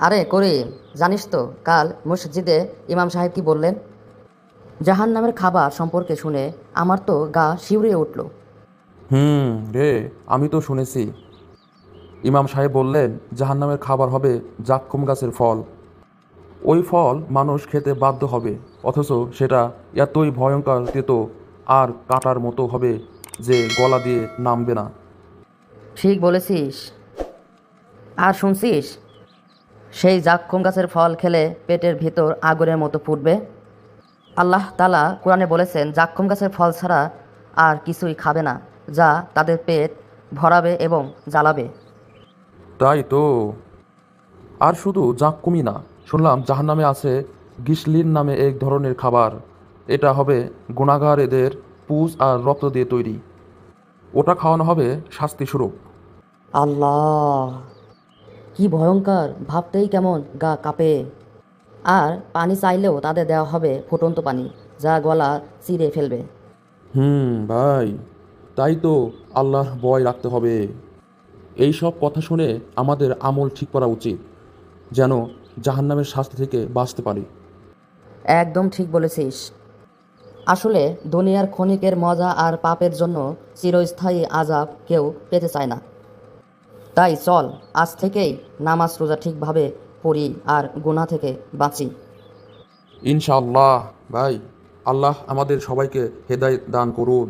আরে করিম, জানিস তো কাল মসজিদে ইমাম সাহেব কি বললেন? জাহান্নামের খাবার সম্পর্কে শুনে আমার তো গা শিউরে উঠল। হুম। রে, আমি তো শুনেছি। ইমাম সাহেব বললেন জাহান্নামের খাবার হবে জাক্কুম গাছের ফল। ওই ফল মানুষ খেতে বাধ্য হবে, অথচ সেটা এতই ভয়ঙ্কর তেতো আর কাঁটার মতো হবে যে গলা দিয়ে নামবে না। ঠিক বলেছিস। আর শুনছিস, সেই জাক্কুম গাছের ফল খেলে পেটের ভিতর আগুনের মতো ফুটবে। আল্লাহ তাআলা কোরআনে বলেছেন জাক্কুম গাছের ফল ছাড়া আর কিছুই খাবে না, যা তাদের পেট ভরাবে এবং জ্বালাবে। তাই তো। আর শুধু জাক্কুমই না, শুনলাম জাহান্নামে আছে গিসলিন নামে এক ধরনের খাবার। এটা হবে গুনাহগারদের পুজ আর রক্ত দিয়ে তৈরি। ওটা খাওয়ানো হবে শাস্তি স্বরূপ। আল্লাহ, কি ভয়ঙ্কর! ভাবতেই কেমন গা কাঁপে। আর পানি চাইলেও তাদের দেওয়া হবে ফুটন্ত পানি, যা গলা চিরে ফেলবে। ভাই, তাই তো আল্লাহর ভয় রাখতে হবে। এই সব কথা শুনে আমাদের আমল ঠিক করা উচিত, যেন জাহান্নামের শাস্তি থেকে বাঁচতে পারি। একদম ঠিক বলেছিস। আসলে দুনিয়ার ক্ষণিকের মজা আর পাপের জন্য চিরস্থায়ী আযাব কেউ পেতে চায় না। তাই চল, আজ থেকেই নামাজ রোজা ঠিকভাবে পড়ি আর গুনাহ থেকে বাঁচি। ইনশাআল্লাহ। ভাই, আল্লাহ আমাদের সবাইকে হেদায়েত দান করুন।